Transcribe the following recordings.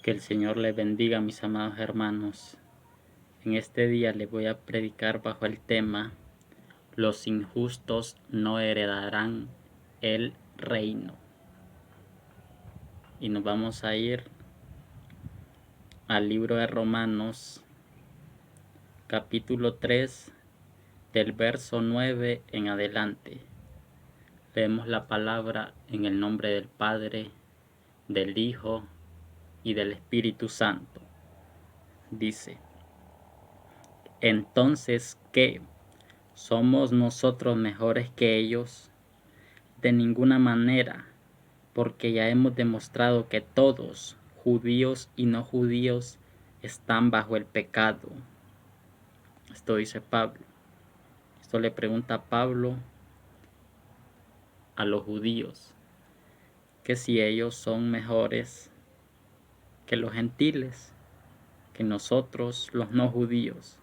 Que el Señor les bendiga, mis amados hermanos. En este día les voy a predicar bajo el tema: los injustos no heredarán el reino. Y nos vamos a ir al libro de Romanos, capítulo 3, del verso 9 en adelante. Leemos la palabra en el nombre del Padre, del Hijo y del Espíritu Santo. Dice: Entonces, ¿qué? ¿Somos nosotros mejores que ellos? De ninguna manera, porque ya hemos demostrado que todos, judíos y no judíos, están bajo el pecado. Esto dice Pablo. Esto le pregunta Pablo a los judíos, que si ellos son mejores que los gentiles, que nosotros los no judíos.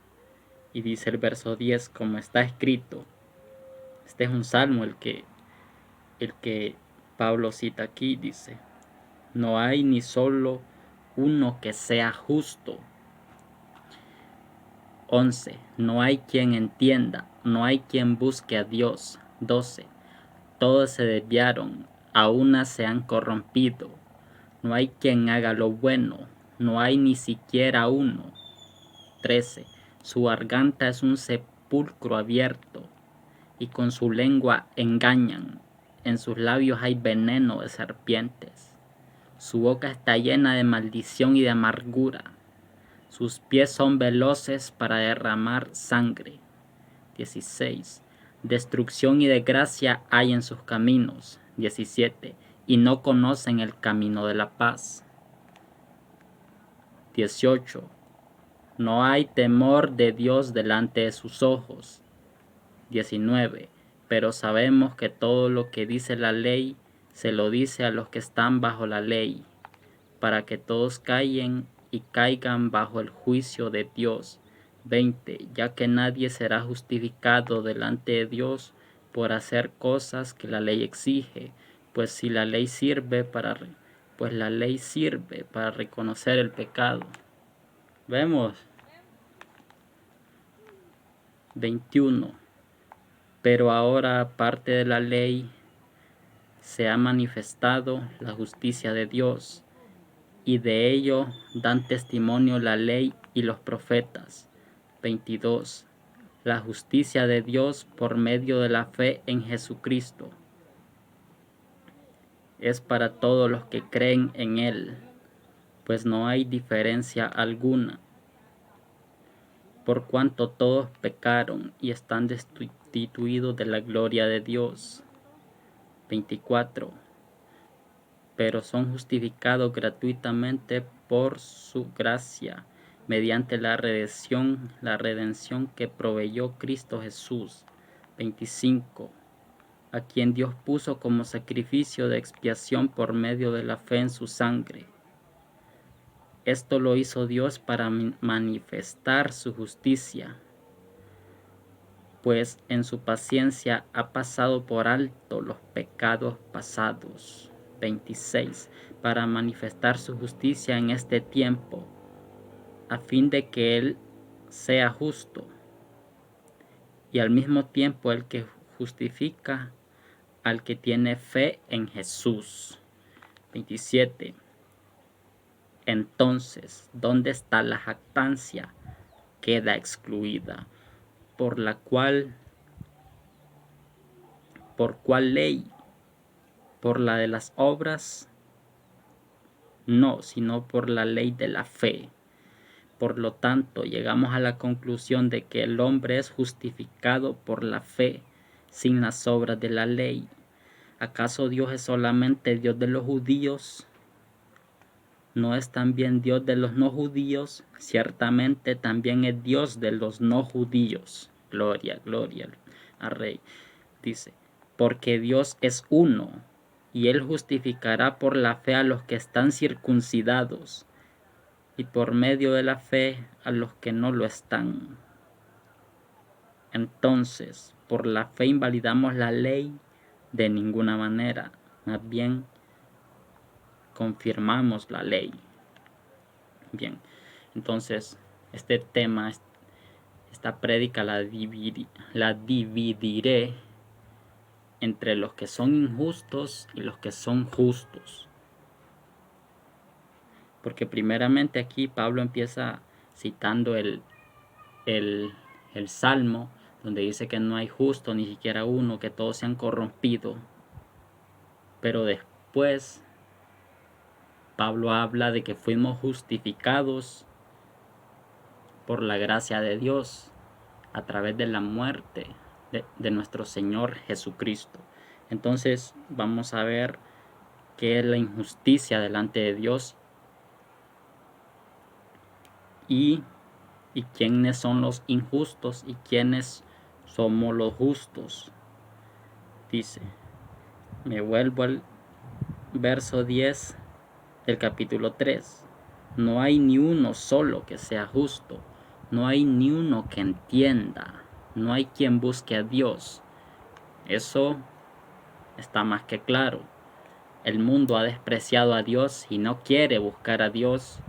Y dice el verso 10, como está escrito. Este es un salmo el que Pablo cita aquí, dice: no hay ni solo uno que sea justo. 11. No hay quien entienda, no hay quien busque a Dios. 12. Todos se desviaron, a una se han corrompido. No hay quien haga lo bueno, no hay ni siquiera uno. 13. Su garganta es un sepulcro abierto, y con su lengua engañan. En sus labios hay veneno de serpientes. Su boca está llena de maldición y de amargura. Sus pies son veloces para derramar sangre. 16. Destrucción y desgracia hay en sus caminos. 17. Y no conocen el camino de la paz. 18. No hay temor de Dios delante de sus ojos. 19. Pero sabemos que todo lo que dice la ley se lo dice a los que están bajo la ley, para que todos callen y caigan bajo el juicio de Dios. 20. Ya que nadie será justificado delante de Dios por hacer cosas que la ley exige, pues la ley sirve para reconocer el pecado. Vemos. 21. Pero ahora, aparte de la ley, se ha manifestado la justicia de Dios, y de ello dan testimonio la ley y los profetas. 22. La justicia de Dios por medio de la fe en Jesucristo es para todos los que creen en Él, pues no hay diferencia alguna, por cuanto todos pecaron y están destituidos de la gloria de Dios. 24. Pero son justificados gratuitamente por su gracia, mediante la redención que proveyó Cristo Jesús. 25. A quien Dios puso como sacrificio de expiación por medio de la fe en su sangre. Esto lo hizo Dios para manifestar su justicia, pues en su paciencia ha pasado por alto los pecados pasados. 26. Para manifestar su justicia en este tiempo, a fin de que Él sea justo y al mismo tiempo el que justifica al que tiene fe en Jesús. 27. Entonces, ¿dónde está la jactancia? Queda excluida. ¿Por cuál ley? ¿Por la de las obras? No, sino por la ley de la fe. Por lo tanto, llegamos a la conclusión de que el hombre es justificado por la fe, sin las obras de la ley. ¿Acaso Dios es solamente Dios de los judíos? ¿No es también Dios de los no judíos? Ciertamente también es Dios de los no judíos. Gloria, gloria al Rey. Dice: porque Dios es uno, y Él justificará por la fe a los que están circuncidados, y por medio de la fe a los que no lo están. Entonces, ¿por la fe invalidamos la ley? De ninguna manera, más bien confirmamos la ley. Bien, entonces este tema, esta prédica la dividiré entre los que son injustos y los que son justos. Porque primeramente aquí Pablo empieza citando el Salmo, donde dice que no hay justo ni siquiera uno, que todos se han corrompido. Pero después Pablo habla de que fuimos justificados por la gracia de Dios a través de la muerte de nuestro Señor Jesucristo. Entonces vamos a ver qué es la injusticia delante de Dios y quiénes son los injustos y quiénes somos los justos. Dice, me vuelvo al verso 10 del capítulo 3. No hay ni uno solo que sea justo, no hay ni uno que entienda, no hay quien busque a Dios. Eso está más que claro. El mundo ha despreciado a Dios y no quiere buscar a Dios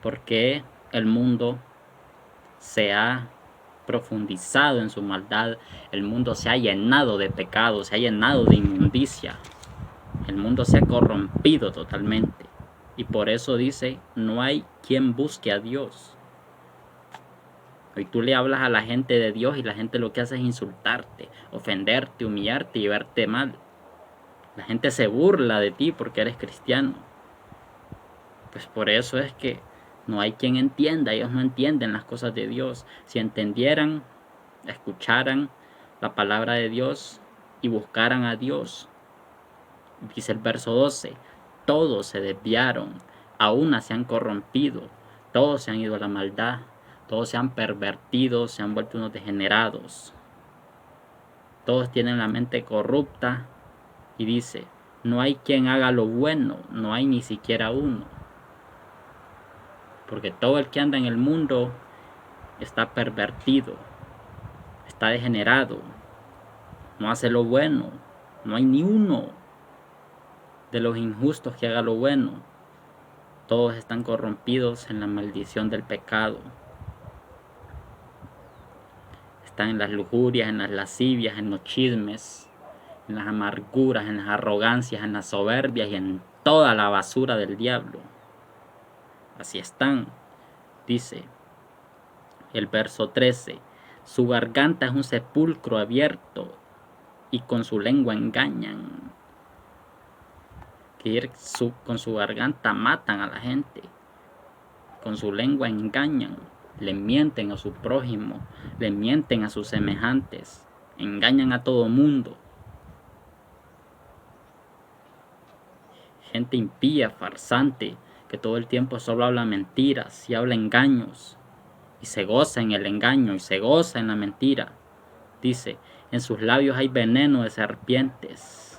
porque el mundo se ha profundizado en su maldad, el mundo se ha llenado de pecado, se ha llenado de inmundicia, el mundo se ha corrompido totalmente y por eso dice, no hay quien busque a Dios. Hoy tú le hablas a la gente de Dios y la gente lo que hace es insultarte, ofenderte, humillarte y verte mal. La gente se burla de ti porque eres cristiano. Pues por eso es que no hay quien entienda, ellos no entienden las cosas de Dios. Si entendieran, escucharan la palabra de Dios y buscaran a Dios. Dice el verso 12, todos se desviaron, a una se han corrompido, todos se han ido a la maldad, todos se han pervertido, se han vuelto unos degenerados. Todos tienen la mente corrupta y dice, no hay quien haga lo bueno, no hay ni siquiera uno. Porque todo el que anda en el mundo está pervertido, está degenerado, no hace lo bueno, no hay ni uno de los injustos que haga lo bueno. Todos están corrompidos en la maldición del pecado. Están en las lujurias, en las lascivias, en los chismes, en las amarguras, en las arrogancias, en las soberbias y en toda la basura del diablo. Así están, dice el verso 13. Su garganta es un sepulcro abierto y con su lengua engañan. Con su garganta matan a la gente, con su lengua engañan, le mienten a su prójimo, le mienten a sus semejantes, engañan a todo mundo. Gente impía, farsante, que todo el tiempo solo habla mentiras y habla engaños, y se goza en el engaño y se goza en la mentira. Dice, en sus labios hay veneno de serpientes.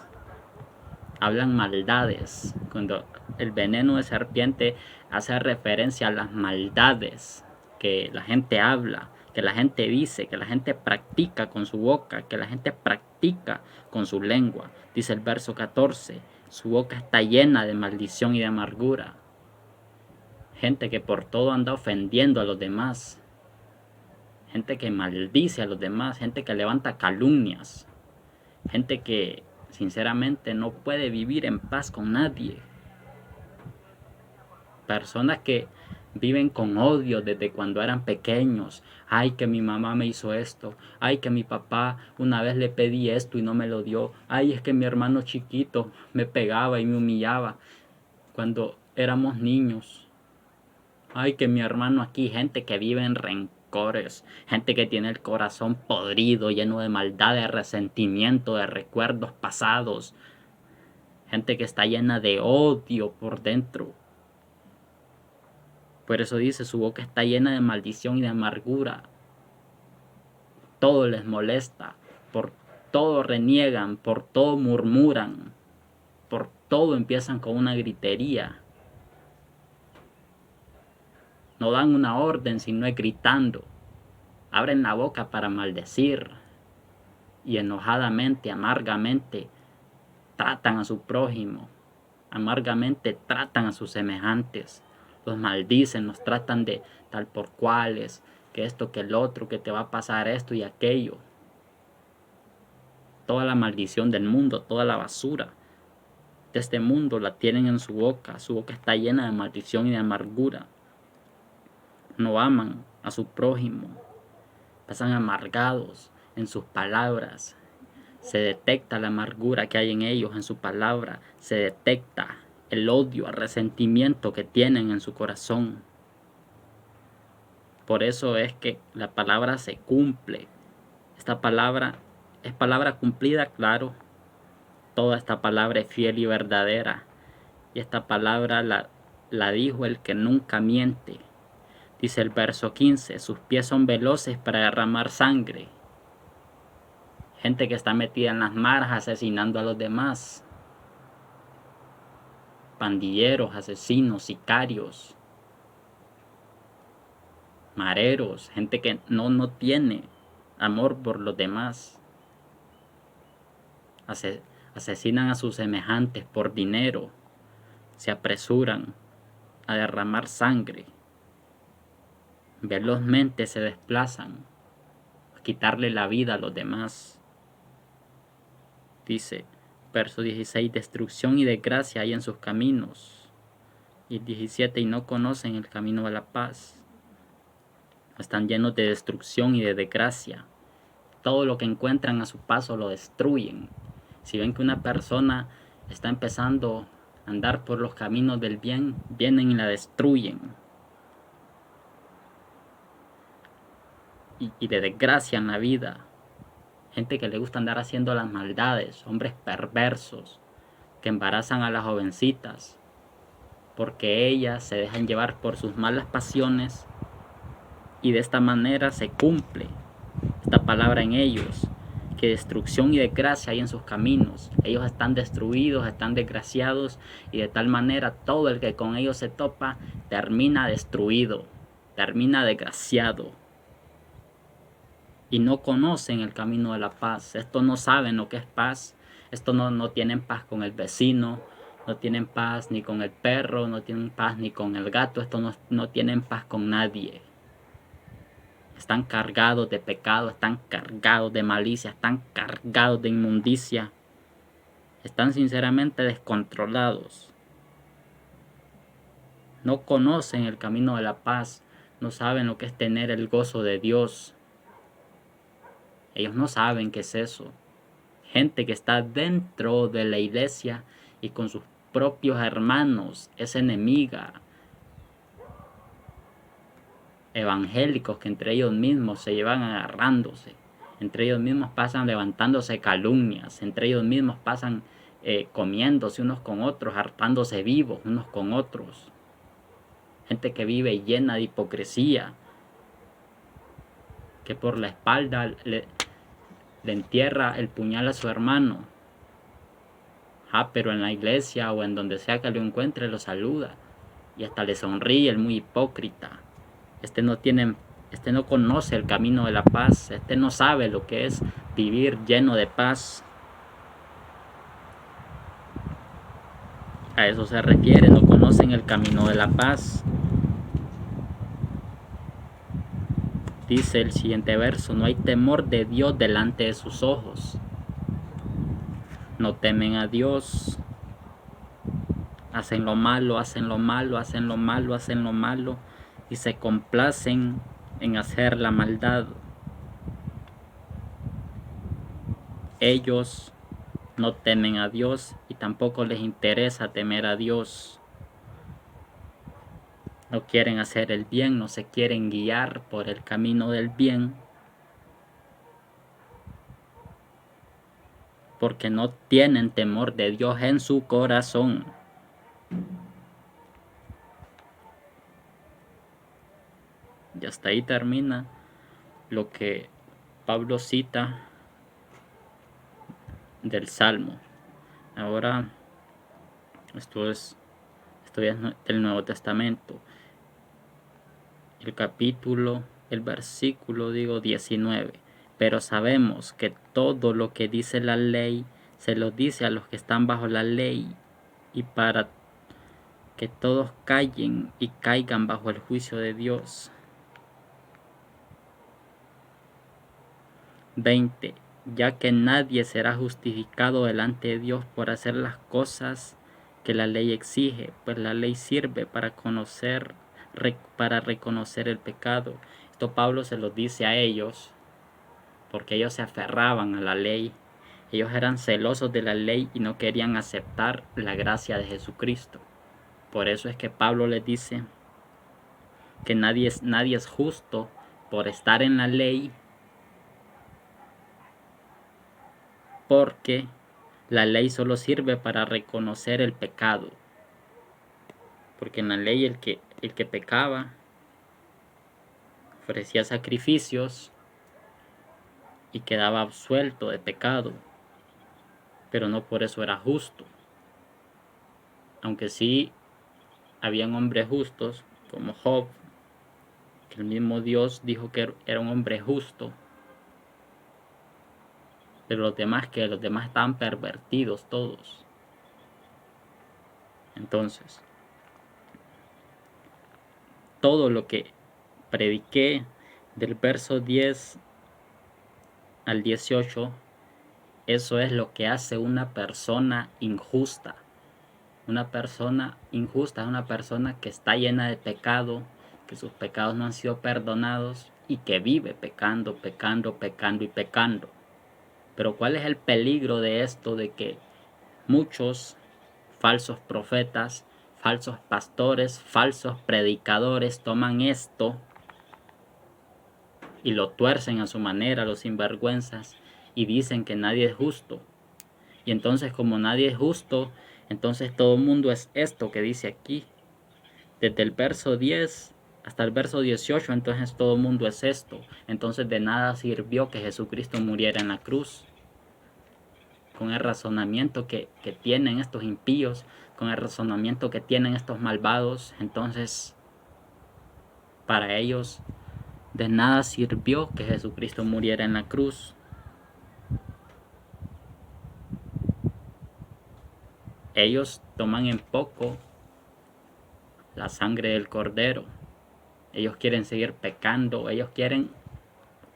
Hablan maldades. Cuando el veneno de serpiente hace referencia a las maldades que la gente habla, que la gente dice, que la gente practica con su boca, que la gente practica con su lengua. Dice el verso 14, su boca está llena de maldición y de amargura. Gente que por todo anda ofendiendo a los demás. Gente que maldice a los demás, gente que levanta calumnias. Gente que sinceramente no puede vivir en paz con nadie. Personas que viven con odio desde cuando eran pequeños. Ay, que mi mamá me hizo esto. Ay, que mi papá una vez le pedí esto y no me lo dio. Ay, es que mi hermano chiquito me pegaba y me humillaba cuando éramos niños. Ay, que mi hermano aquí, gente que vive en rencores, gente que tiene el corazón podrido, lleno de maldad, de resentimiento, de recuerdos pasados, gente que está llena de odio por dentro. Por eso dice, su boca está llena de maldición y de amargura. Todo les molesta, por todo reniegan, por todo murmuran, por todo empiezan con una gritería. No dan una orden si no es gritando. Abren la boca para maldecir y enojadamente, amargamente tratan a su prójimo, amargamente tratan a sus semejantes, los maldicen, nos tratan de tal por cuales, que esto, que el otro, que te va a pasar esto y aquello. Toda la maldición del mundo, toda la basura de este mundo la tienen en su boca está llena de maldición y de amargura. No aman a su prójimo, pasan amargados en sus palabras. Se detecta la amargura que hay en ellos, en su palabra. Se detecta el odio, el resentimiento que tienen en su corazón. Por eso es que la palabra se cumple. Esta palabra es palabra cumplida, claro. Toda esta palabra es fiel y verdadera. Y esta palabra la dijo el que nunca miente. Dice el verso 15, sus pies son veloces para derramar sangre. Gente que está metida en las maras asesinando a los demás. Pandilleros, asesinos, sicarios, mareros, gente que no tiene amor por los demás. Asesinan a sus semejantes por dinero. Se apresuran a derramar sangre. Velozmente se desplazan a quitarle la vida a los demás. Dice, verso 16, destrucción y desgracia hay en sus caminos. Y 17, y no conocen el camino de la paz. Están llenos de destrucción y de desgracia. Todo lo que encuentran a su paso lo destruyen. Si ven que una persona está empezando a andar por los caminos del bien, vienen y la destruyen. Y de desgracia en la vida. Gente que le gusta andar haciendo las maldades, hombres perversos que embarazan a las jovencitas porque ellas se dejan llevar por sus malas pasiones y de esta manera se cumple esta palabra en ellos, que destrucción y desgracia hay en sus caminos. Ellos están destruidos, están desgraciados y de tal manera todo el que con ellos se topa termina destruido, termina desgraciado. Y no conocen el camino de la paz. Estos no saben lo que es paz. Estos no tienen paz con el vecino, no tienen paz ni con el perro, no tienen paz ni con el gato. Estos no tienen paz con nadie. Están cargados de pecado, están cargados de malicia, están cargados de inmundicia. Están sinceramente descontrolados. No conocen el camino de la paz, no saben lo que es tener el gozo de Dios. Ellos no saben qué es eso. Gente que está dentro de la iglesia y con sus propios hermanos es enemiga. Evangélicos que entre ellos mismos se llevan agarrándose. Entre ellos mismos pasan levantándose calumnias. Entre ellos mismos pasan comiéndose unos con otros, hartándose vivos unos con otros. Gente que vive llena de hipocresía. Que por la espalda le entierra el puñal a su hermano. Pero en la iglesia o en donde sea que lo encuentre lo saluda. Y hasta le sonríe, el muy hipócrita. Este no conoce el camino de la paz. Este no sabe lo que es vivir lleno de paz. A eso se refiere, no conocen el camino de la paz. Dice el siguiente verso, no hay temor de Dios delante de sus ojos. No temen a Dios. Hacen lo malo, hacen lo malo, hacen lo malo, hacen lo malo. Y se complacen en hacer la maldad. Ellos no temen a Dios y tampoco les interesa temer a Dios. No quieren hacer el bien, no se quieren guiar por el camino del bien. Porque no tienen temor de Dios en su corazón. Y hasta ahí termina lo que Pablo cita del Salmo. Ahora, esto es del Nuevo Testamento. El versículo 19. Pero sabemos que todo lo que dice la ley se lo dice a los que están bajo la ley y para que todos callen y caigan bajo el juicio de Dios. 20. Ya que nadie será justificado delante de Dios por hacer las cosas que la ley exige, pues la ley sirve para reconocer el pecado. Esto Pablo se lo dice a ellos porque ellos se aferraban a la ley. Ellos eran celosos de la ley y no querían aceptar la gracia de Jesucristo. Por eso es que Pablo les dice que nadie es justo por estar en la ley, porque la ley solo sirve para reconocer el pecado. Porque en la ley el que pecaba ofrecía sacrificios y quedaba absuelto de pecado, pero no por eso era justo. Aunque sí habían hombres justos, como Job, que el mismo Dios dijo que era un hombre justo, pero los demás estaban pervertidos todos. Entonces, todo lo que prediqué del verso 10 al 18, eso es lo que hace una persona injusta. Una persona injusta es una persona que está llena de pecado, que sus pecados no han sido perdonados y que vive pecando, pecando, pecando y pecando. Pero ¿cuál es el peligro de esto? De que muchos falsos profetas, falsos pastores, falsos predicadores toman esto y lo tuercen a su manera, los sinvergüenzas, y dicen que nadie es justo. Y entonces, como nadie es justo, entonces todo el mundo es esto que dice aquí. Desde el verso 10 hasta el verso 18, entonces todo el mundo es esto. Entonces de nada sirvió que Jesucristo muriera en la cruz. Con el razonamiento que tienen estos impíos, con el razonamiento que tienen estos malvados, entonces para ellos de nada sirvió que Jesucristo muriera en la cruz. Ellos toman en poco la sangre del Cordero. Ellos quieren seguir pecando, ellos quieren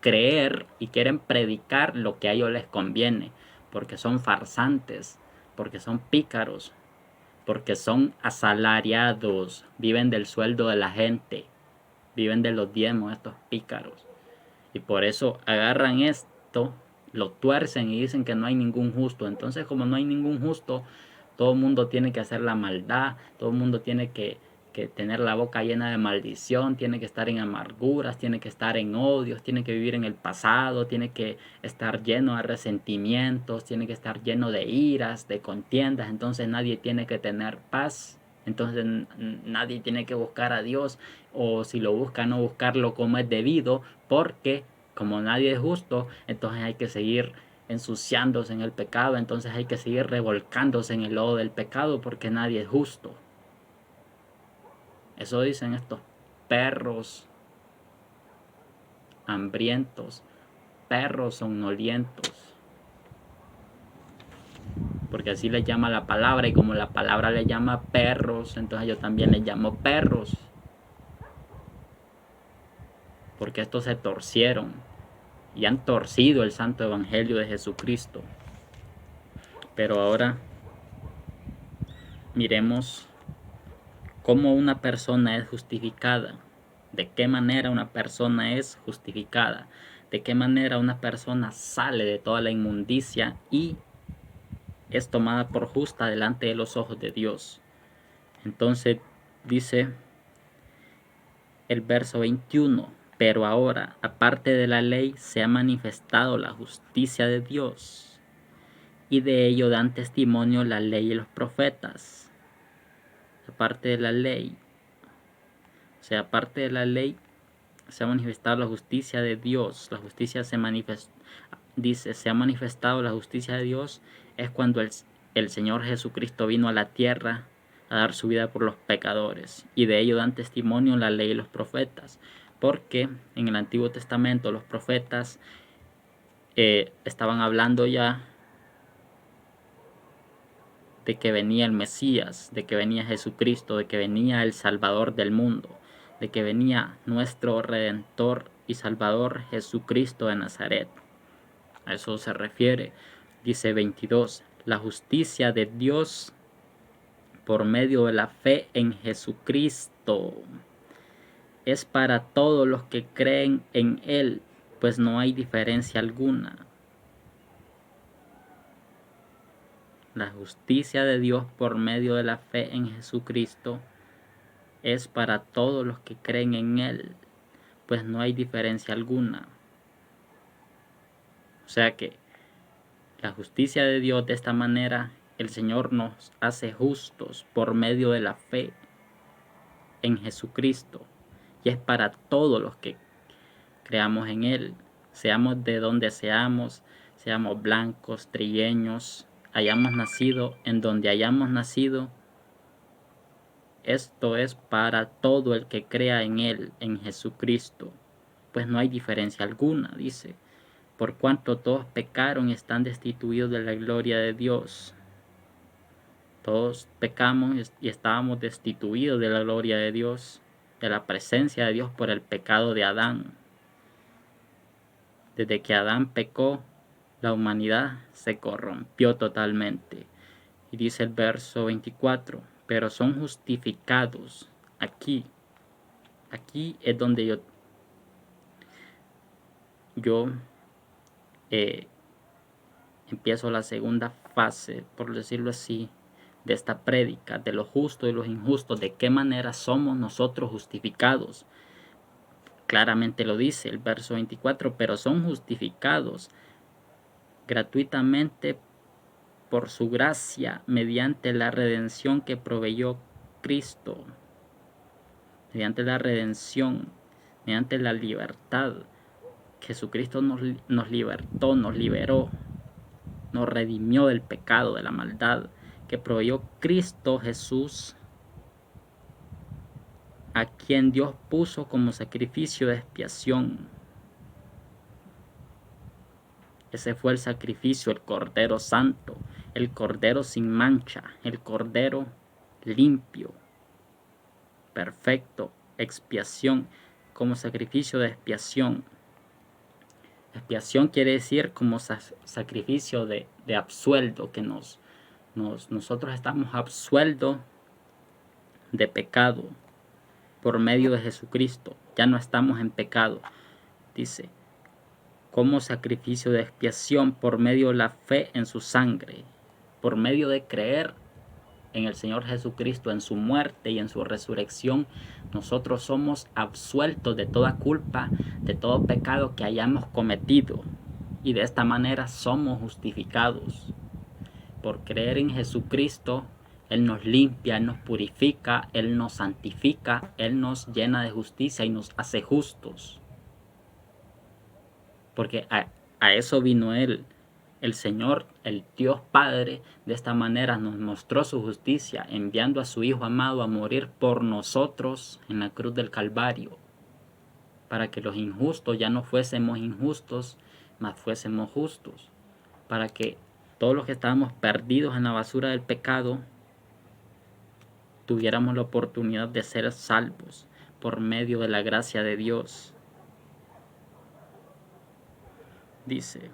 creer y quieren predicar lo que a ellos les conviene, porque son farsantes, porque son pícaros, porque son asalariados, viven del sueldo de la gente, viven de los diezmos estos pícaros. Y por eso agarran esto, lo tuercen y dicen que no hay ningún justo. Entonces, como no hay ningún justo, todo el mundo tiene que hacer la maldad, todo el mundo tiene que tener la boca llena de maldición, tiene que estar en amarguras, tiene que estar en odios, tiene que vivir en el pasado, tiene que estar lleno de resentimientos, tiene que estar lleno de iras, de contiendas. Entonces nadie tiene que tener paz, entonces nadie tiene que buscar a Dios, o si lo busca, no buscarlo como es debido, porque como nadie es justo, entonces hay que seguir ensuciándose en el pecado, entonces hay que seguir revolcándose en el lodo del pecado porque nadie es justo. Eso dicen estos perros hambrientos, perros somnolientos, porque así les llama la palabra, y como la palabra les llama perros, entonces yo también les llamo perros, porque estos se torcieron y han torcido el santo evangelio de Jesucristo. Pero ahora miremos cómo una persona es justificada, de qué manera una persona es justificada, de qué manera una persona sale de toda la inmundicia y es tomada por justa delante de los ojos de Dios. Entonces dice el verso 21, pero ahora, aparte de la ley, se ha manifestado la justicia de Dios, y de ello dan testimonio la ley y los profetas. Aparte de la ley, o sea, aparte de la ley, se ha manifestado la justicia de Dios. La justicia se ha manifestado la justicia de Dios, es cuando el Señor Jesucristo vino a la tierra a dar su vida por los pecadores, y de ello dan testimonio la ley y los profetas, porque en el Antiguo Testamento los profetas estaban hablando ya de que venía el Mesías, de que venía Jesucristo, de que venía el Salvador del mundo, de que venía nuestro Redentor y Salvador Jesucristo de Nazaret. A eso se refiere. Dice 22, la justicia de Dios por medio de la fe en Jesucristo es para todos los que creen en Él, pues no hay diferencia alguna. La justicia de Dios por medio de la fe en Jesucristo es para todos los que creen en Él, pues no hay diferencia alguna. O sea que la justicia de Dios, de esta manera, el Señor nos hace justos por medio de la fe en Jesucristo. Y es para todos los que creamos en Él, seamos de donde seamos, seamos blancos, trigueños, hayamos nacido en donde hayamos nacido. Esto es para todo el que crea en Él, en Jesucristo, pues no hay diferencia alguna, dice, por cuanto todos pecaron y están destituidos de la gloria de Dios. Todos pecamos y estábamos destituidos de la gloria de Dios, de la presencia de Dios por el pecado de Adán. Desde que Adán pecó, la humanidad se corrompió totalmente. Y dice el verso 24, pero son justificados aquí. Aquí es donde yo empiezo la segunda fase, por decirlo así, de esta prédica, de los justos y los injustos, de qué manera somos nosotros justificados. Claramente lo dice el verso 24, pero son justificados gratuitamente por su gracia mediante la redención que proveyó Cristo, mediante la redención, mediante la libertad. Jesucristo nos libertó, nos liberó, nos redimió del pecado, de la maldad, que proveyó Cristo Jesús, a quien Dios puso como sacrificio de expiación. Ese fue el sacrificio, el Cordero Santo, el Cordero sin mancha, el Cordero limpio, perfecto, expiación, como sacrificio de expiación. Expiación quiere decir como sacrificio de absueldo, que nosotros estamos absueltos de pecado por medio de Jesucristo. Ya no estamos en pecado. Dice, como sacrificio de expiación por medio de la fe en su sangre, por medio de creer en el Señor Jesucristo, en su muerte y en su resurrección, nosotros somos absueltos de toda culpa, de todo pecado que hayamos cometido. Y de esta manera somos justificados. Por creer en Jesucristo, Él nos limpia, Él nos purifica, Él nos santifica, Él nos llena de justicia y nos hace justos. Porque a eso vino Él. El Señor, el Dios Padre, de esta manera nos mostró su justicia, enviando a su Hijo amado a morir por nosotros en la cruz del Calvario, para que los injustos ya no fuésemos injustos, mas fuésemos justos, para que todos los que estábamos perdidos en la basura del pecado tuviéramos la oportunidad de ser salvos por medio de la gracia de Dios. Dice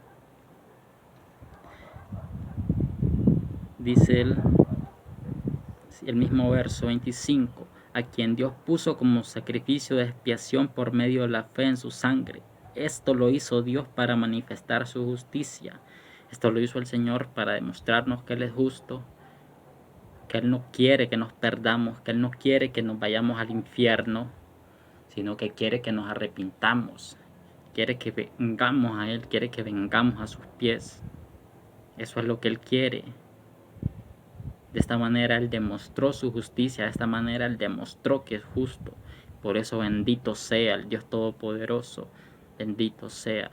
el mismo verso 25, a quien Dios puso como sacrificio de expiación por medio de la fe en su sangre. Esto lo hizo Dios para manifestar su justicia. Esto lo hizo el Señor para demostrarnos que Él es justo, que Él no quiere que nos perdamos, que Él no quiere que nos vayamos al infierno, sino que quiere que nos arrepintamos, quiere que vengamos a Él, quiere que vengamos a sus pies. Eso es lo que Él quiere. De esta manera Él demostró su justicia, de esta manera Él demostró que es justo. Por eso bendito sea el Dios Todopoderoso, bendito sea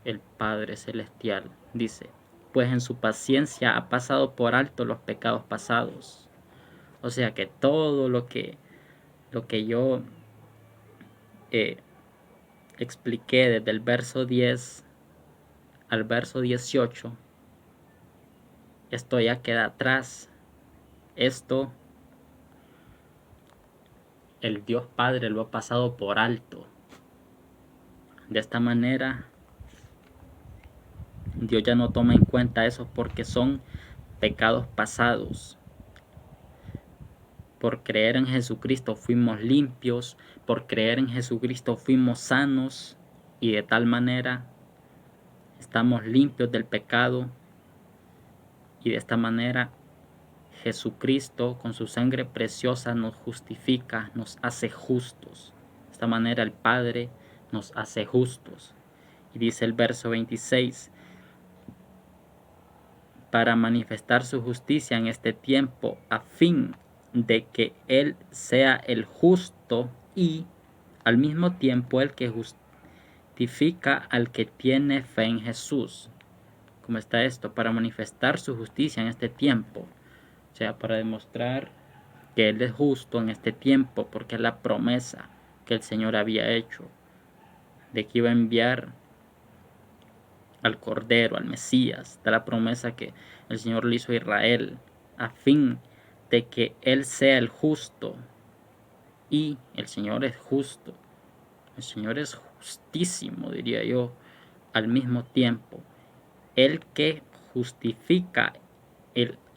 el Padre Celestial. Dice, pues en su paciencia ha pasado por alto los pecados pasados. O sea que todo lo que yo expliqué desde el verso 10 al verso 18, Esto ya queda atrás. Esto el Dios Padre lo ha pasado por alto. De esta manera, Dios ya no toma en cuenta eso porque son pecados pasados. Por creer en Jesucristo fuimos limpios, por creer en Jesucristo fuimos sanos y de tal manera estamos limpios del pecado y de esta manera Jesucristo con su sangre preciosa nos justifica, nos hace justos. De esta manera el Padre nos hace justos. Y dice el verso 26, para manifestar su justicia en este tiempo, a fin de que Él sea el justo y al mismo tiempo el que justifica al que tiene fe en Jesús. ¿Cómo está esto? Para manifestar su justicia en este tiempo. O sea, para demostrar que Él es justo en este tiempo, porque es la promesa que el Señor había hecho de que iba a enviar al Cordero, al Mesías. Está la promesa que el Señor le hizo a Israel, a fin de que Él sea el justo. Y el Señor es justo. El Señor es justísimo, diría yo, al mismo tiempo. El que justifica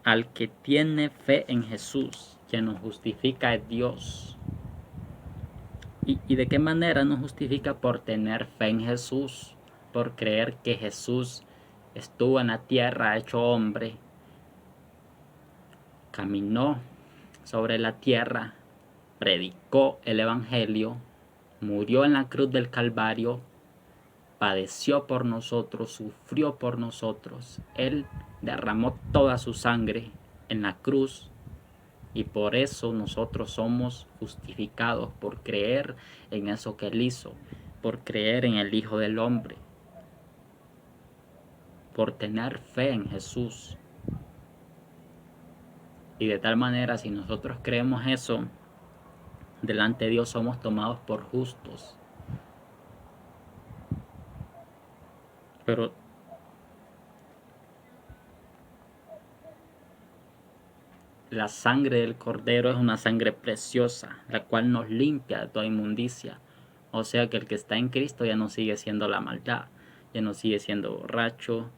al que tiene fe en Jesús. Quien nos justifica es Dios. ¿Y de qué manera nos justifica? Por tener fe en Jesús, por creer que Jesús estuvo en la tierra hecho hombre, caminó sobre la tierra, predicó el Evangelio, murió en la cruz del Calvario, padeció por nosotros, sufrió por nosotros. Él derramó toda su sangre en la cruz y por eso nosotros somos justificados, por creer en eso que Él hizo, por creer en el Hijo del Hombre, por tener fe en Jesús. Y de tal manera, si nosotros creemos eso, delante de Dios somos tomados por justos. Pero la sangre del Cordero es una sangre preciosa, la cual nos limpia de toda inmundicia. O sea que el que está en Cristo ya no sigue siendo la maldad, ya no sigue siendo borracho,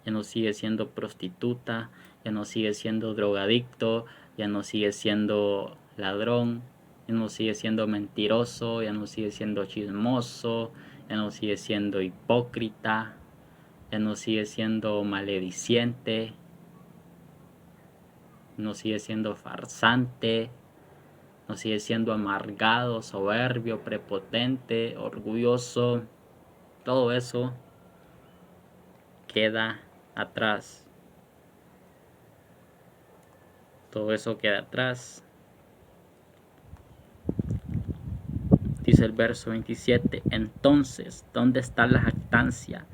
ya no sigue siendo prostituta, ya no sigue siendo drogadicto, ya no sigue siendo ladrón, ya no sigue siendo mentiroso, ya no sigue siendo chismoso, ya no sigue siendo hipócrita, ya no sigue siendo malediciente, no sigue siendo farsante, no sigue siendo amargado, soberbio, prepotente, orgulloso. Todo eso queda atrás. Todo eso queda atrás. Dice el verso 27, entonces, ¿dónde está la jactancia?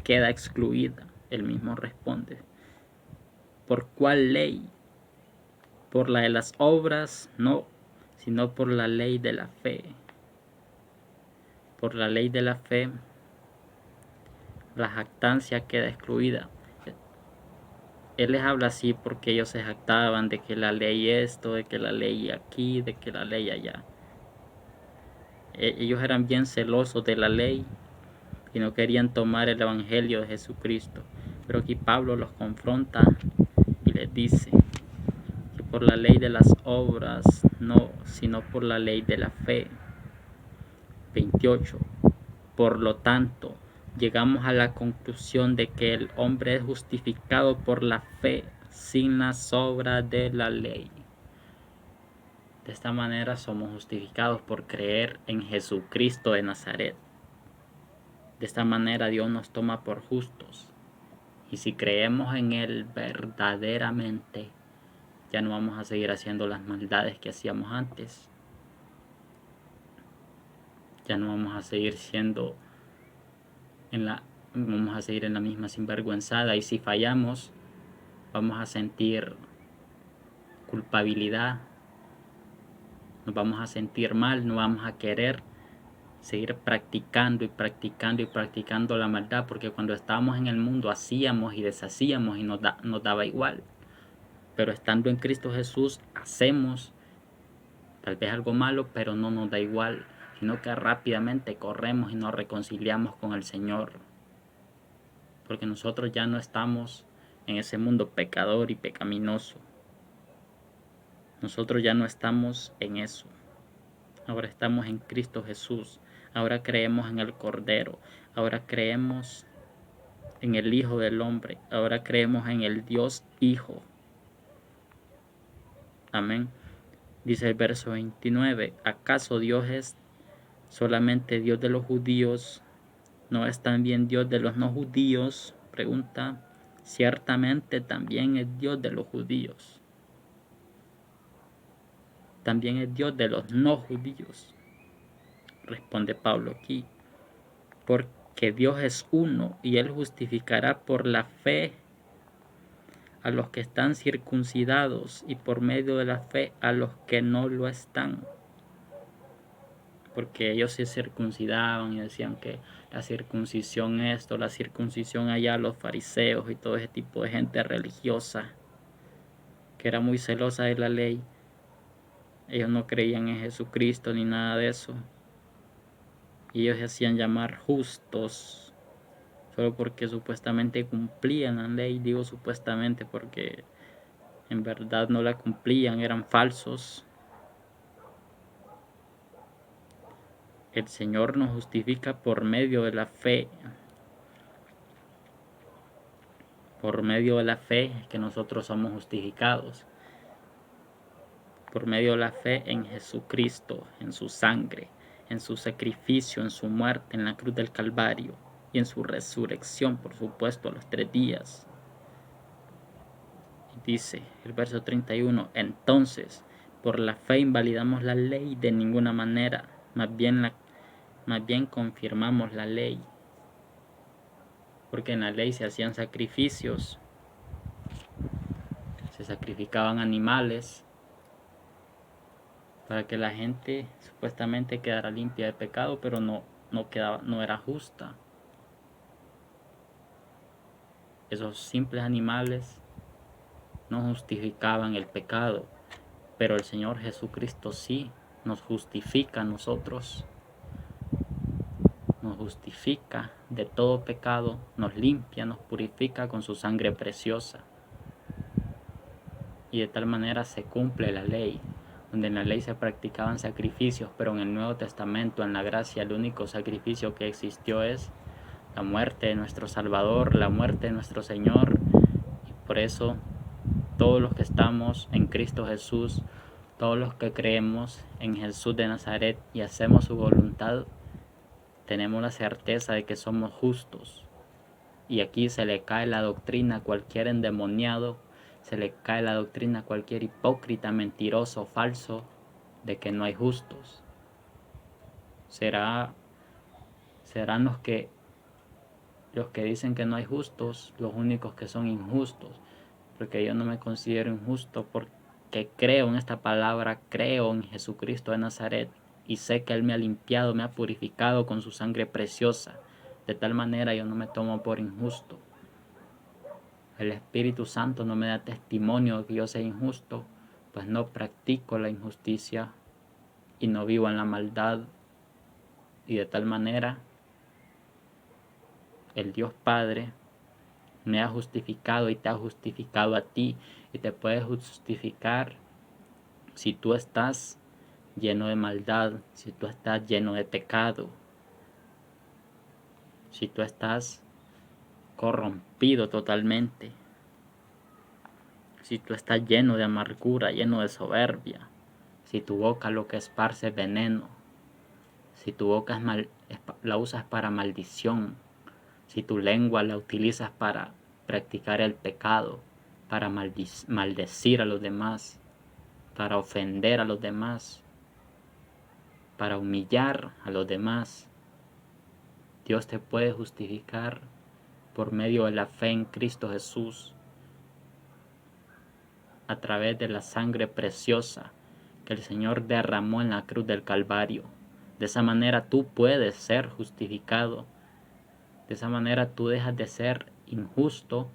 Queda excluida. Él mismo responde, ¿por cuál ley? Por la de las obras, no, sino por la ley de la fe. Por la ley de la fe, la jactancia queda excluida. Él les habla así porque ellos se jactaban de que la ley esto, de que la ley aquí, de que la ley allá. Ellos eran bien celosos de la ley y no querían tomar el evangelio de Jesucristo. Pero aquí Pablo los confronta y les dice que por la ley de las obras no, sino por la ley de la fe. 28. Por lo tanto, llegamos a la conclusión de que el hombre es justificado por la fe sin las obras de la ley. De esta manera somos justificados por creer en Jesucristo de Nazaret. De esta manera Dios nos toma por justos. Y si creemos en Él verdaderamente, ya no vamos a seguir haciendo las maldades que hacíamos antes. Ya no vamos a seguir siendo vamos a seguir en la misma sinvergüenzada. Y si fallamos, vamos a sentir culpabilidad, nos vamos a sentir mal, no vamos a querer seguir practicando y practicando y practicando la maldad, porque cuando estábamos en el mundo hacíamos y deshacíamos y nos daba igual. Pero estando en Cristo Jesús hacemos tal vez algo malo, pero no nos da igual, sino que rápidamente corremos y nos reconciliamos con el Señor. Porque nosotros ya no estamos en ese mundo pecador y pecaminoso. Nosotros ya no estamos en eso. Ahora estamos en Cristo Jesús. Ahora creemos en el Cordero. Ahora creemos en el Hijo del Hombre. Ahora creemos en el Dios Hijo. Amén. Dice el verso 29. ¿Acaso Dios es solamente Dios de los judíos? ¿No es también Dios de los no judíos? Pregunta. Ciertamente también es Dios de los judíos. También es Dios de los no judíos. Responde Pablo aquí. Porque Dios es uno y Él justificará por la fe a los que están circuncidados y por medio de la fe a los que no lo están. Porque ellos se circuncidaban y decían que la circuncisión esto, la circuncisión allá, los fariseos y todo ese tipo de gente religiosa que era muy celosa de la ley. Ellos no creían en Jesucristo ni nada de eso. Y ellos se hacían llamar justos solo porque supuestamente cumplían la ley. Digo supuestamente porque en verdad no la cumplían, eran falsos. El Señor nos justifica por medio de la fe. Por medio de la fe que nosotros somos justificados. Por medio de la fe en Jesucristo, en su sangre, en su sacrificio, en su muerte en la cruz del Calvario y en su resurrección, por supuesto, a los 3 días. Y dice el verso 31, entonces, por la fe invalidamos la ley de ninguna manera, más bien confirmamos la ley. Porque en la ley se hacían sacrificios, se sacrificaban animales para que la gente supuestamente quedara limpia de pecado, pero no era justa. Esos simples animales no justificaban el pecado, pero el Señor Jesucristo sí nos justifica a nosotros. Nos justifica de todo pecado, nos limpia, nos purifica con su sangre preciosa. Y de tal manera se cumple la ley, donde en la ley se practicaban sacrificios, pero en el Nuevo Testamento, en la gracia, el único sacrificio que existió es la muerte de nuestro Salvador, la muerte de nuestro Señor. Y por eso todos los que estamos en Cristo Jesús, todos los que creemos en Jesús de Nazaret y hacemos su voluntad, tenemos la certeza de que somos justos. Y aquí se le cae la doctrina a cualquier endemoniado, se le cae la doctrina a cualquier hipócrita, mentiroso, falso, de que no hay justos. Serán los que dicen que no hay justos, los únicos que son injustos, porque yo no me considero injusto porque creo en esta palabra, creo en Jesucristo de Nazaret y sé que Él me ha limpiado, me ha purificado con su sangre preciosa. De tal manera yo no me tomo por injusto. El Espíritu Santo no me da testimonio de que yo sea injusto, pues no practico la injusticia y no vivo en la maldad. Y de tal manera el Dios Padre me ha justificado y te ha justificado a ti, y te puede justificar si tú estás lleno de maldad, si tú estás lleno de pecado, si tú estás corrompido totalmente, si tú estás lleno de amargura, lleno de soberbia, si tu boca lo que esparce es veneno, si tu boca la usas para maldición, si tu lengua la utilizas para practicar el pecado, para maldecir a los demás, para ofender a los demás, para humillar a los demás, Dios te puede justificar por medio de la fe en Cristo Jesús, a través de la sangre preciosa que el Señor derramó en la cruz del Calvario. De esa manera tú puedes ser justificado. De esa manera tú dejas de ser injusto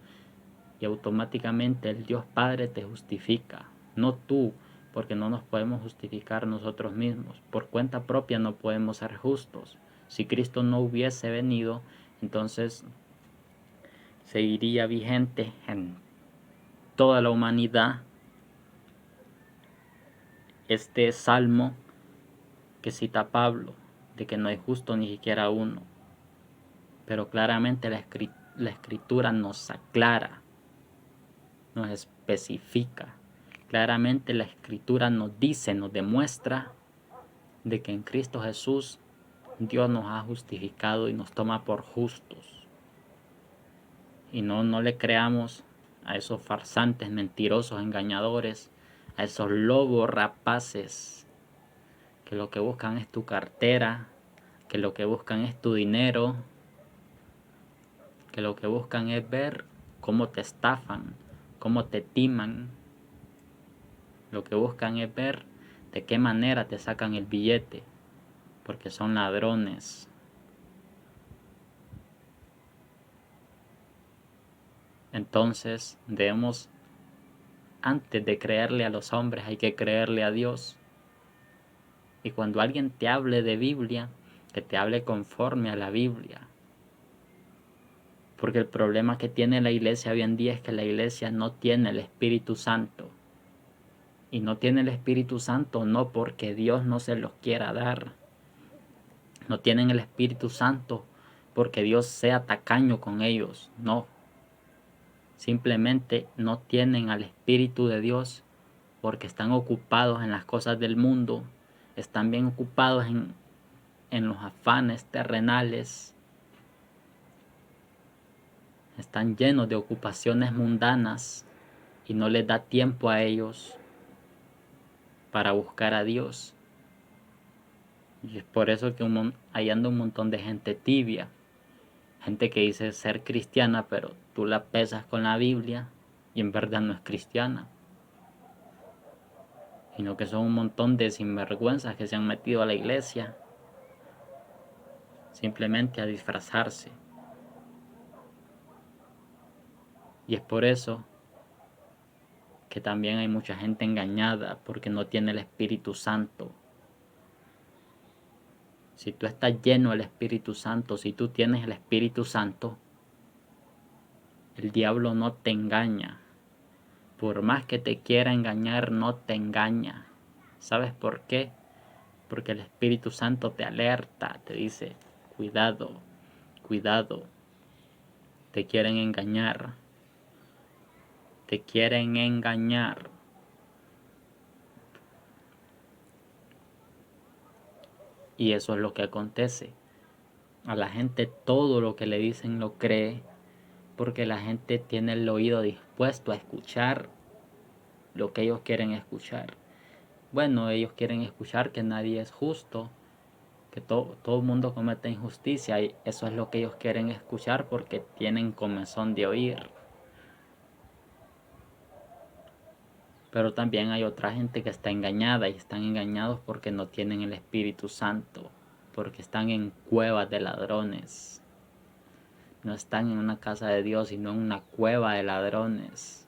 y automáticamente el Dios Padre te justifica. No tú, porque no nos podemos justificar nosotros mismos. Por cuenta propia no podemos ser justos. Si Cristo no hubiese venido, entonces seguiría vigente en toda la humanidad este salmo que cita Pablo, de que no hay justo ni siquiera uno. Pero claramente la escritura nos aclara, nos especifica. Claramente la escritura nos dice, nos demuestra de que en Cristo Jesús Dios nos ha justificado y nos toma por justos. Y no le creamos a esos farsantes, mentirosos, engañadores, a esos lobos rapaces que lo que buscan es tu cartera, que lo que buscan es tu dinero, que lo que buscan es ver cómo te estafan, cómo te timan. Lo que buscan es ver de qué manera te sacan el billete, porque son ladrones. Entonces debemos, antes de creerle a los hombres, hay que creerle a Dios. Y cuando alguien te hable de Biblia, que te hable conforme a la Biblia. Porque el problema que tiene la iglesia hoy en día es que la iglesia no tiene el Espíritu Santo. Y no tiene el Espíritu Santo no porque Dios no se los quiera dar. No tienen el Espíritu Santo porque Dios sea tacaño con ellos. No. Simplemente no tienen al Espíritu de Dios porque están ocupados en las cosas del mundo. Están bien ocupados en los afanes terrenales. Están llenos de ocupaciones mundanas y no les da tiempo a ellos para buscar a Dios. Y es por eso que ahí anda un montón de gente tibia, gente que dice ser cristiana, pero tú la pesas con la Biblia y en verdad no es cristiana, sino que son un montón de sinvergüenzas que se han metido a la iglesia simplemente a disfrazarse. Y es por eso que también hay mucha gente engañada porque no tiene el Espíritu Santo. Si tú estás lleno del Espíritu Santo, si tú tienes el Espíritu Santo, el diablo no te engaña. Por más que te quiera engañar, no te engaña. ¿Sabes por qué? Porque el Espíritu Santo te alerta, te dice, cuidado, cuidado, te quieren engañar, te quieren engañar. Y eso es lo que acontece. A la gente todo lo que le dicen lo cree, porque la gente tiene el oído dispuesto a escuchar lo que ellos quieren escuchar. Bueno, ellos quieren escuchar que nadie es justo, que todo el mundo comete injusticia, y eso es lo que ellos quieren escuchar porque tienen comezón de oír. Pero también hay otra gente que está engañada y están engañados porque no tienen el Espíritu Santo, porque están en cuevas de ladrones. No están en una casa de Dios, sino en una cueva de ladrones.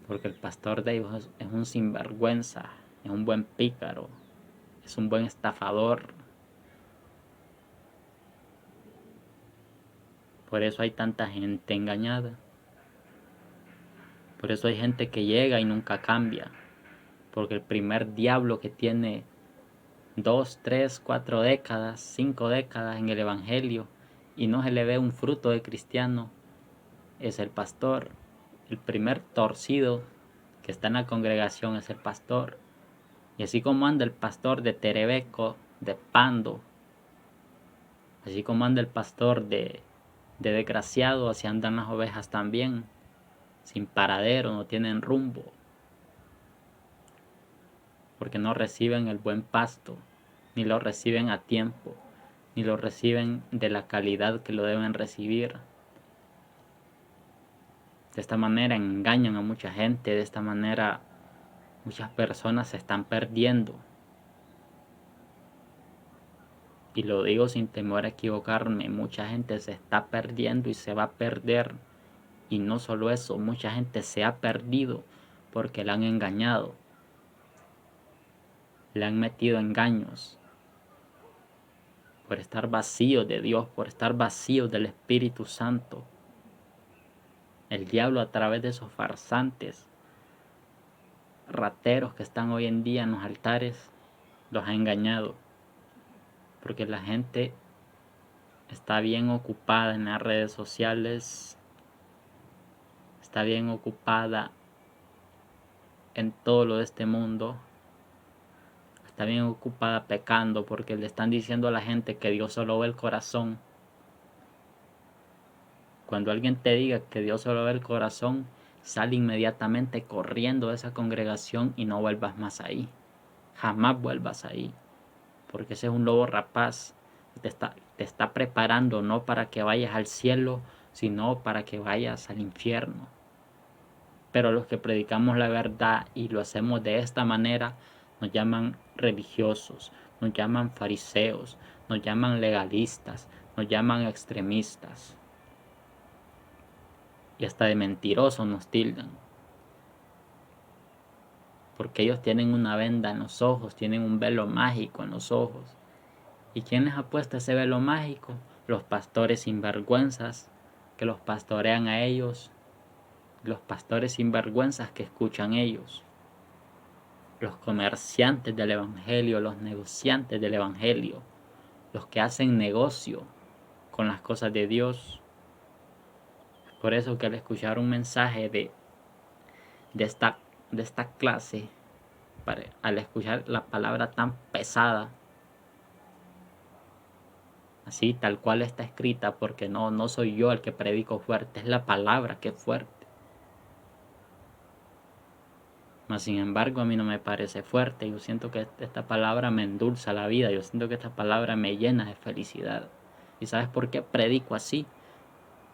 Porque el pastor de ellos es un sinvergüenza, es un buen pícaro, es un buen estafador. Por eso hay tanta gente engañada. Por eso hay gente que llega y nunca cambia. Porque el primer diablo que tiene 2, 3, 4 décadas, 5 décadas en el Evangelio y no se le ve un fruto de cristiano es el pastor. El primer torcido que está en la congregación es el pastor. Y así como anda el pastor de Terebeco, de Pando, así como anda el pastor de Desgraciado, así andan las ovejas también, sin paradero, no tienen rumbo, porque no reciben el buen pasto, ni lo reciben a tiempo, ni lo reciben de la calidad que lo deben recibir. De esta manera engañan a mucha gente, de esta manera muchas personas se están perdiendo. Y lo digo sin temor a equivocarme, mucha gente se está perdiendo y se va a perder. Y no solo eso, mucha gente se ha perdido porque la han engañado, le han metido engaños, por estar vacíos de Dios, por estar vacíos del Espíritu Santo. El diablo, a través de esos farsantes, rateros que están hoy en día en los altares, los ha engañado, porque la gente está bien ocupada en las redes sociales, está bien ocupada en todo lo de este mundo, está bien ocupada pecando, porque le están diciendo a la gente que Dios solo ve el corazón. Cuando alguien te diga que Dios solo ve el corazón, sal inmediatamente corriendo de esa congregación y no vuelvas más ahí. Jamás vuelvas ahí, porque ese es un lobo rapaz. Te está preparando no para que vayas al cielo, sino para que vayas al infierno. Pero los que predicamos la verdad y lo hacemos de esta manera, nos llaman religiosos, nos llaman fariseos, nos llaman legalistas, nos llaman extremistas. Y hasta de mentirosos nos tildan. Porque ellos tienen una venda en los ojos, tienen un velo mágico en los ojos. ¿Y quién les ha puesto ese velo mágico? Los pastores sinvergüenzas que los pastorean a ellos, los pastores sinvergüenzas que escuchan ellos, los comerciantes del evangelio, los negociantes del evangelio, los que hacen negocio con las cosas de Dios. Por eso que al escuchar un mensaje de esta clase, al escuchar la palabra tan pesada, así tal cual está escrita, porque no soy yo el que predico fuerte, es la palabra que es fuerte. Mas sin embargo a mí no me parece fuerte, yo siento que esta palabra me endulza la vida, yo siento que esta palabra me llena de felicidad. ¿Y sabes por qué predico así?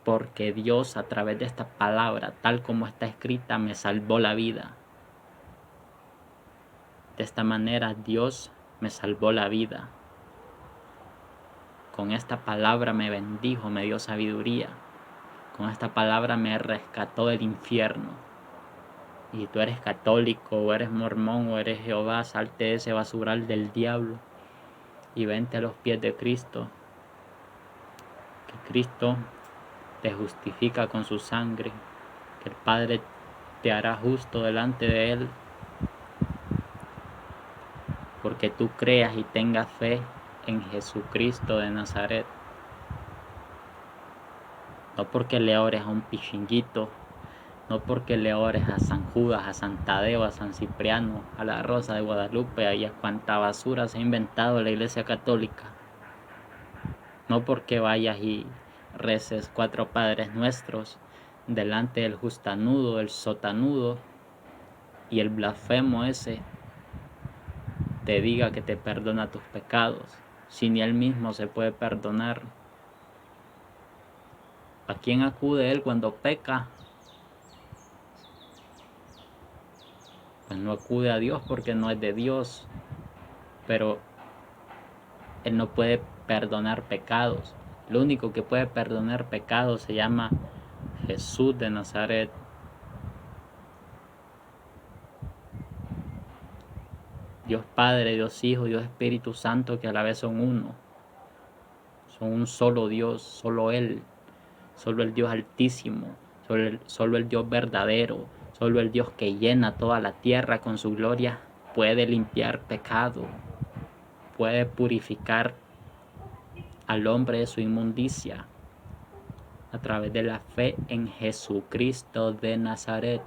Porque Dios, a través de esta palabra, tal como está escrita, me salvó la vida. De esta manera Dios me salvó la vida. Con esta palabra me bendijo, me dio sabiduría. Con esta palabra me rescató del infierno. Y si tú eres católico, o eres mormón, o eres Jehová, salte de ese basural del diablo y vente a los pies de Cristo. Que Cristo te justifica con su sangre, que el Padre te hará justo delante de Él, porque tú creas y tengas fe en Jesucristo de Nazaret. No porque le ores a un pichinguito, no porque le ores a San Judas, a San Tadeo, a San Cipriano, a la Rosa de Guadalupe y a cuanta basura se ha inventado la Iglesia Católica. No porque vayas y reces 4 Padres Nuestros delante del justanudo, el sotanudo y el blasfemo ese te diga que te perdona tus pecados, si ni él mismo se puede perdonar. ¿A quién acude él cuando peca? Pues no acude a Dios porque no es de Dios, pero él no puede perdonar pecados. Lo único que puede perdonar pecados se llama Jesús de Nazaret. Dios Padre, Dios Hijo, Dios Espíritu Santo, que a la vez son uno. Son un solo Dios, solo Él, solo el Dios altísimo, solo el Dios verdadero, solo el Dios que llena toda la tierra con su gloria, puede limpiar pecado, puede purificar al hombre de su inmundicia a través de la fe en Jesucristo de Nazaret.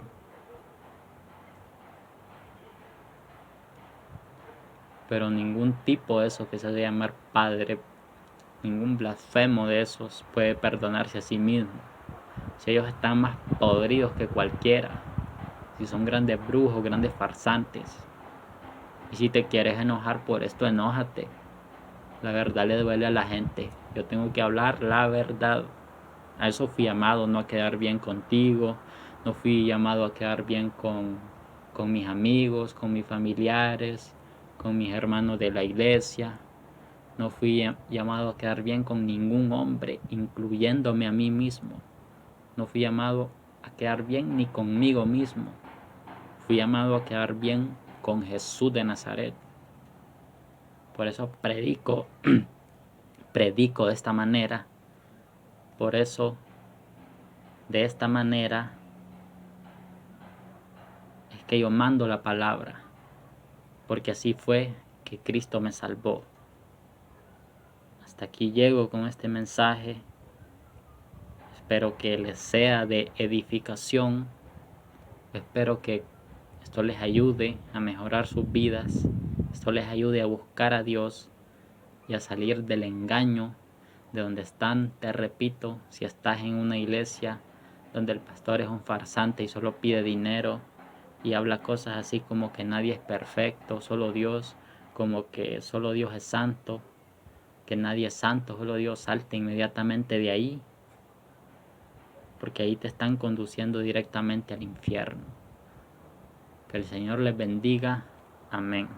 Pero ningún tipo de eso que se hace llamar Padre, ningún blasfemo de esos puede perdonarse a sí mismo. Si ellos están más podridos que cualquiera, si son grandes brujos, grandes farsantes. Y si te quieres enojar por esto, enójate. La verdad le duele a la gente. Yo tengo que hablar la verdad. A eso fui llamado, no a quedar bien contigo. No fui llamado a quedar bien con mis amigos, con mis familiares, con mis hermanos de la iglesia. No fui llamado a quedar bien con ningún hombre, incluyéndome a mí mismo. No fui llamado a quedar bien ni conmigo mismo. Fui llamado a quedar bien con Jesús de Nazaret. Por eso predico de esta manera. Por eso, de esta manera, es que yo mando la palabra. Porque así fue que Cristo me salvó. Hasta aquí llego con este mensaje. Espero que les sea de edificación. Espero que esto les ayude a mejorar sus vidas. Esto les ayude a buscar a Dios y a salir del engaño de donde están. Te repito, si estás en una iglesia donde el pastor es un farsante y solo pide dinero y habla cosas así como que nadie es perfecto, solo Dios, como que solo Dios es santo, que nadie es santo, solo Dios, salte inmediatamente de ahí, porque ahí te están conduciendo directamente al infierno. Que el Señor les bendiga. Amén.